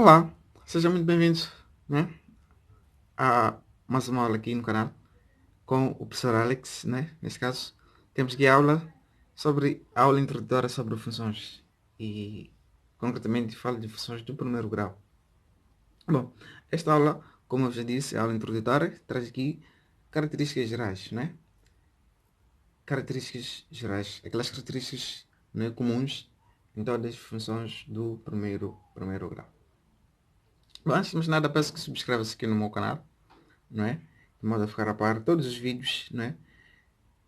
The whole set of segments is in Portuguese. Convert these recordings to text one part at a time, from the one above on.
Olá, seja muito bem-vindo, né, a mais uma aula aqui no canal com o professor Alex, né? Neste caso, temos aqui a aula introdutória sobre funções e concretamente falo de funções do primeiro grau. Bom, esta aula, como eu já disse, é a aula introdutória, traz aqui características gerais, né? Características gerais, aquelas características, né, comuns em todas as funções do primeiro grau. Bom, antes de mais nada, peço que subscreva-se aqui no meu canal, não é? De modo a ficar a par todos os vídeos, não é?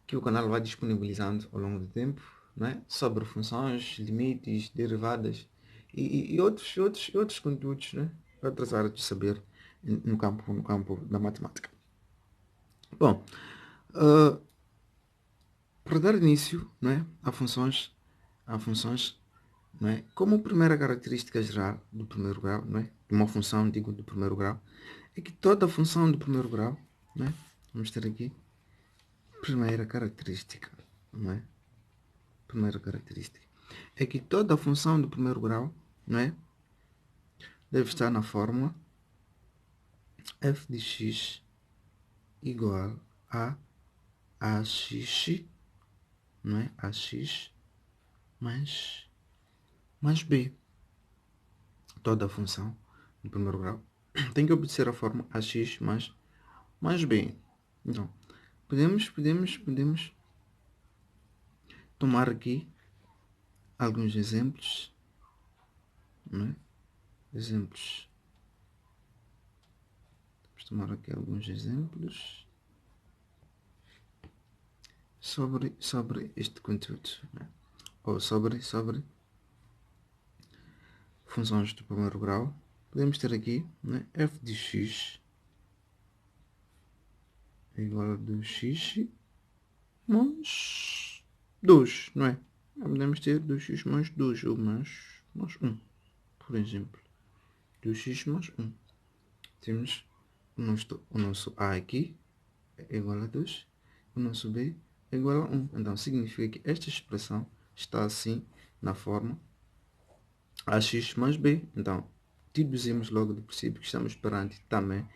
Que o canal vai disponibilizando ao longo do tempo, não é? Sobre funções, limites, derivadas e outros conteúdos, né? Outras áreas de saber no campo da matemática. Bom, uh, para dar início, não é? A funções, não é? Como primeira característica geral do primeiro grau, não é? De uma função, digo, do primeiro grau, é que toda função do primeiro grau, não é? Vamos ter aqui primeira característica, não é? Primeira característica é que toda função do primeiro grau, não é? Deve estar na fórmula f de x igual a ax, não é? Ax mais b. Toda função do primeiro grau tem que obedecer a fórmula ax mais b. Então, podemos tomar aqui alguns exemplos, não é? Exemplos. Vamos tomar aqui alguns exemplos sobre este conteúdo, né? Ou sobre funções do primeiro grau. Podemos ter aqui, né, f de x é igual a 2x mais 2, não é? Podemos ter 2x mais 2 ou mais 1, por exemplo. 2x mais 1. Temos o nosso a aqui é igual a 2, o nosso b é igual a 1. Então significa que esta expressão está assim na forma ax mais b. Então, deduzimos logo do princípio que estamos perante também,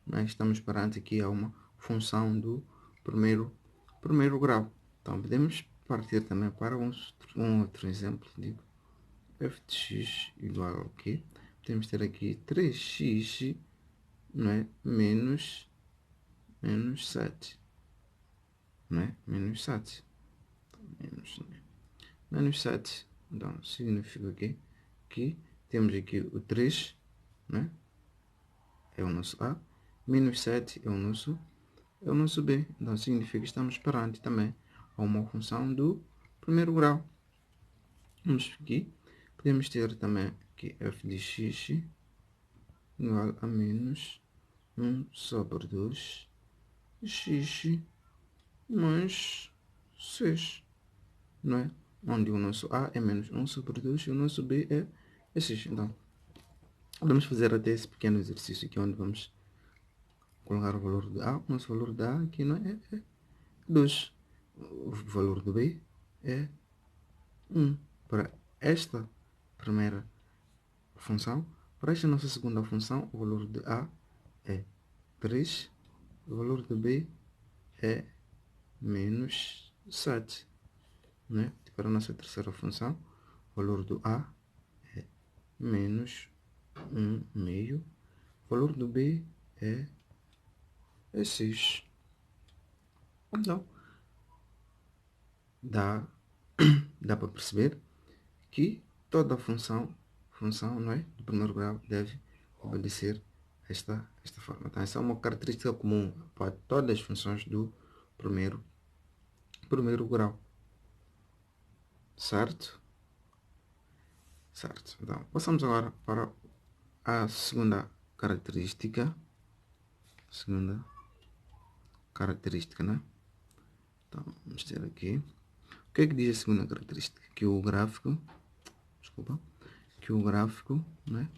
né? Estamos perante aqui a uma função do primeiro grau. Então, podemos partir também para um outro exemplo. Digo, f de x igual ao quê? Podemos ter aqui 3x, não é? menos 7. Não é? Menos 7. Menos 7. Então, significa que temos aqui o 3, né? É o nosso A, menos 7 é o nosso B. Então significa que estamos perante também a uma função do primeiro grau. Vamos aqui, podemos ter também que f de x igual a menos 1 sobre 2 x mais 6, não é? Onde o nosso A é menos 1 sobre 2 e o nosso B é 6. Então, vamos fazer até esse pequeno exercício aqui, onde vamos colocar o valor de A. O nosso valor de A aqui não é 2. O valor do B é 1. Para esta primeira função, para esta nossa segunda função, o valor de A é 3. O valor de B é menos 7. Né? Para a nossa terceira função, o valor do A é menos 1 meio. O valor do B é 6. Então, dá, dá para perceber que toda função, não é, do primeiro grau deve obedecer esta forma. Então, essa é uma característica comum para todas as funções do primeiro grau. Certo? Certo. Então, passamos agora para a segunda característica. Segunda característica, né? Então, vamos ter aqui. O que é que diz a segunda característica? Que o gráfico, desculpa, que o gráfico, né?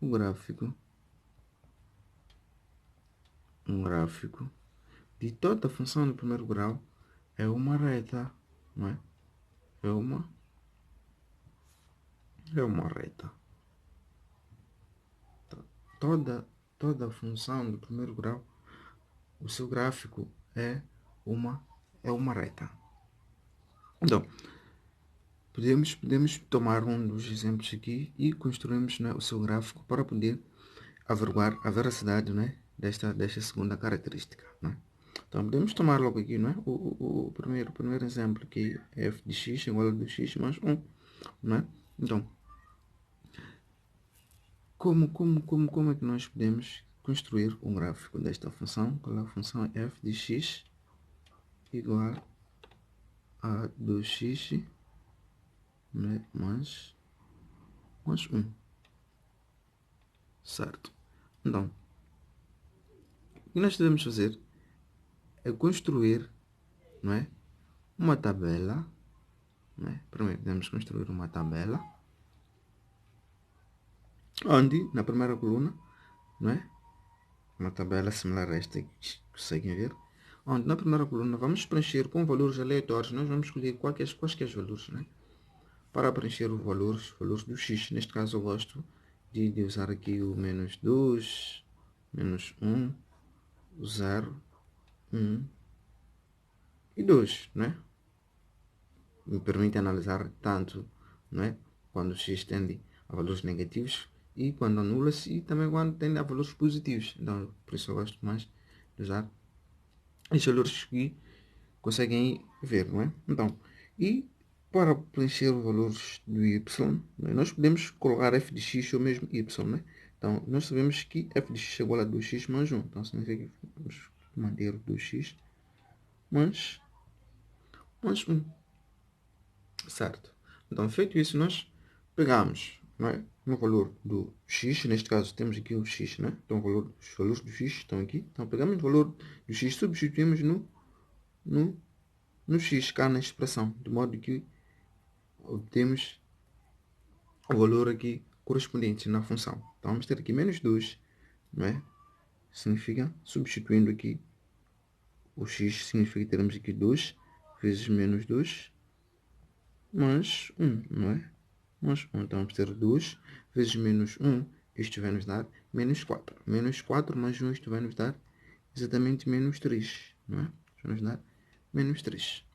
O gráfico, um gráfico de toda a função do primeiro grau é uma reta, não é? É uma reta. toda função do primeiro grau, o seu gráfico é uma reta. Então, podemos tomar um dos exemplos aqui e construirmos, né, o seu gráfico para poder averiguar a veracidade, né, desta segunda característica. Né? Então, podemos tomar logo aqui, né, o primeiro exemplo, que é f de x igual a 2x mais 1. Né? Então, como é que nós podemos construir um gráfico desta função? Qual é a função f de x igual a 2x, né, mais 1. Certo? Então, o que nós devemos fazer é construir, não é, uma tabela. Né? Primeiro, devemos construir uma tabela onde, na primeira coluna, não é, uma tabela similar a esta que conseguem ver, onde na primeira coluna vamos preencher com valores aleatórios. Nós vamos escolher quaisquer valores, né? Para preencher os valores do x. Neste caso eu gosto de usar aqui o menos 2, menos 1, 0, 1 e 2, né? Me permite analisar tanto, né, quando o x tende a valores negativos e quando anula-se, e também quando tende a valores positivos. Então, por isso eu gosto mais de usar estes valores que conseguem ver, não é? Então, e para preencher os valores do y, né, nós podemos colocar f de x ou mesmo y, né? Então, nós sabemos que f de x é igual a 2x mais 1. Então, significa que vamos manter 2x mais 1. Certo? Então, feito isso, nós pegamos, não é, no valor do x, neste caso temos aqui o x, né? Então, os valores do x estão aqui. Então, pegamos o valor do x, substituímos no x cá na expressão, de modo que obtemos o valor aqui correspondente na função. Então, vamos ter aqui menos 2, não é? Significa, substituindo aqui o x, significa que teremos aqui 2 vezes menos 2 mais 1, não é? Mais 1. Então, vamos ter 2 vezes menos 1, isto vai nos dar menos 4. Menos 4 mais 1, isto vai nos dar exatamente menos 3, não é? Isto vai nos dar menos 3.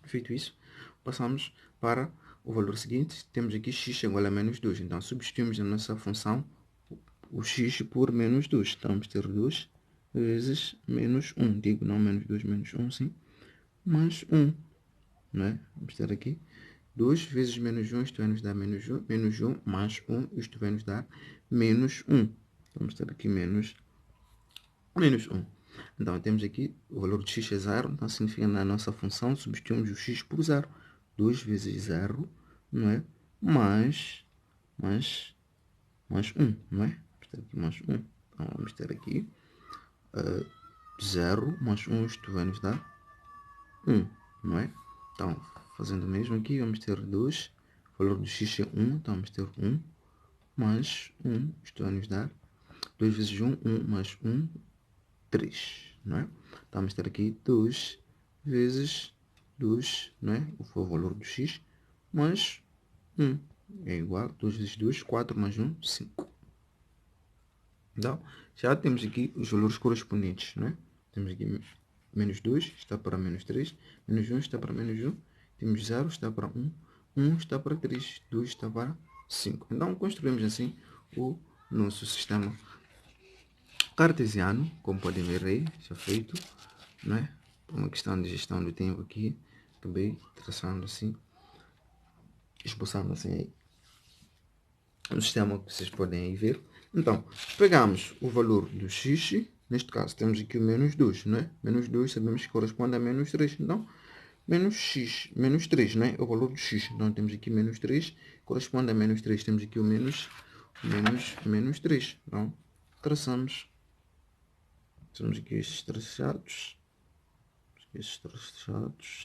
Feito isso, passamos para o valor seguinte. Temos aqui x igual a menos 2. Então, substituímos na nossa função o x por menos 2. Então, vamos ter 2 vezes menos 1. Digo, não menos 2, menos 1, sim. Mais 1. Não é? Vamos ter aqui 2 vezes menos 1, isto vai nos dar menos 1. Menos 1 mais 1, isto vai nos dar menos 1. Vamos ter aqui menos 1. Então, temos aqui o valor de x é 0. Então, significa na nossa função, substituímos o x por 0. 2 vezes 0, não é? Mais 1, não é? Vamos ter aqui mais 1. Então, vamos ter aqui 0 mais 1, isto vai nos dar 1, não é? Então, fazendo o mesmo aqui, vamos ter 2. O valor do x é 1, então vamos ter 1 mais 1, isto vai nos dar 2 vezes 1, 1 mais 1, 3, não é? Então, vamos ter aqui 2 vezes 2, não é? O valor do x, mais 1 é igual a 2 vezes 2, 4 mais 1, 5. Então, já temos aqui os valores correspondentes, não é? Temos aqui menos 2 está para menos 3, menos 1 está para menos 1, temos 0 está para 1, 1 está para 3, 2 está para 5. Então, construímos assim o nosso sistema cartesiano, como podem ver aí, já feito, né? Por uma questão de gestão do tempo aqui, acabei traçando assim, esboçando assim aí, o sistema que vocês podem aí ver. Então, pegamos o valor do x, neste caso temos aqui o menos 2, né? Menos 2 sabemos que corresponde a menos 3, então, menos x, menos 3, né? É o valor do x, então temos aqui menos 3, corresponde a menos 3, temos aqui o menos 3, então, traçamos. Temos aqui estes traçados.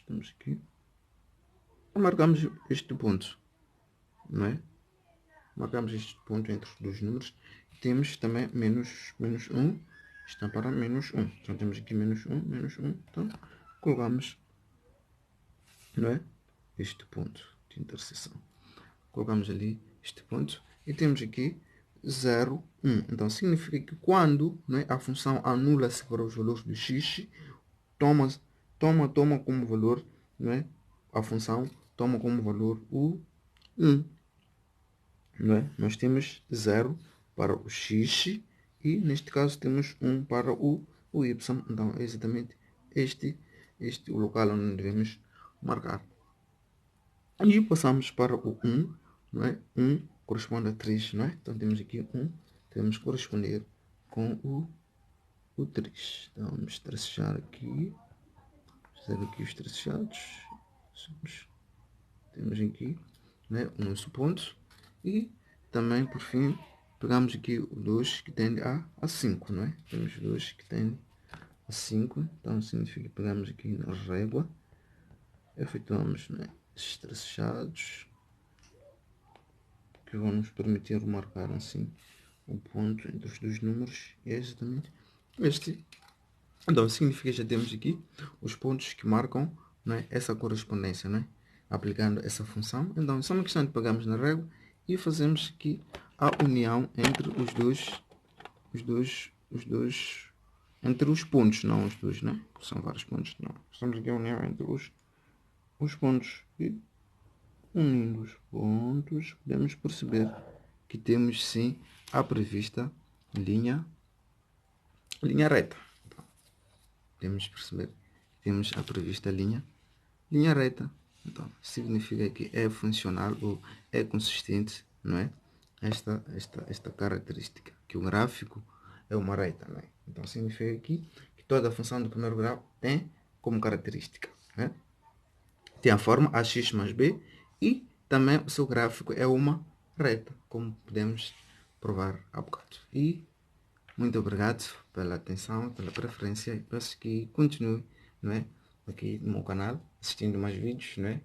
Temos aqui. Marcamos este ponto, não é? Marcamos este ponto entre os dois números. Temos também menos 1. Está para menos 1. Então temos aqui menos 1, menos 1. Então colocamos, não é? Este ponto de interseção. Colocamos ali este ponto. E temos aqui 0, 1. Então, significa que quando, né, a função anula-se para os valores do x, toma como valor, né, a função toma como valor o 1. Né? Nós temos 0 para o x e, neste caso, temos 1 para o y. Então, é exatamente este o local onde devemos marcar. E passamos para o 1, não é? 1 corresponde a 3, não é? Então temos aqui 1, devemos corresponder com o 3. Então vamos tracejar aqui, fazer aqui os tracejados. Temos aqui, né, o nosso ponto. E também, por fim, pegamos aqui o 2 que tende a 5, não é? Temos 2 que tende a 5, então significa que pegamos aqui na régua, efetuamos, né, estes tracejados que vão nos permitir marcar assim o ponto entre os dois números, e é exatamente este. Então significa que já temos aqui os pontos que marcam, né, essa correspondência, né, aplicando essa função. Então é só uma questão de pegarmos na régua e fazemos aqui a união entre entre os pontos, não os dois, né? São vários pontos, não. Estamos aqui a união entre os pontos. E unindo os pontos, podemos perceber que temos sim a prevista linha reta. Então, podemos perceber que temos a prevista linha reta. Então, significa que é funcional ou é consistente, não é? Esta característica, que o gráfico é uma reta, não é? Então, significa aqui que toda a função do primeiro grau tem como característica, né? Tem a forma ax mais b e também o seu gráfico é uma reta, como podemos provar há bocado. E muito obrigado pela atenção, pela preferência, e peço que continue, não é, aqui no meu canal, assistindo mais vídeos, não é,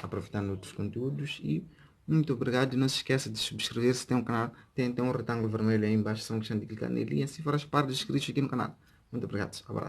aproveitando outros conteúdos. E muito obrigado. E não se esqueça de subscrever se tem um canal, tem um retângulo vermelho aí embaixo, só uma questão de clicar nele e assim farás parte dos inscritos aqui no canal. Muito obrigado, abraço.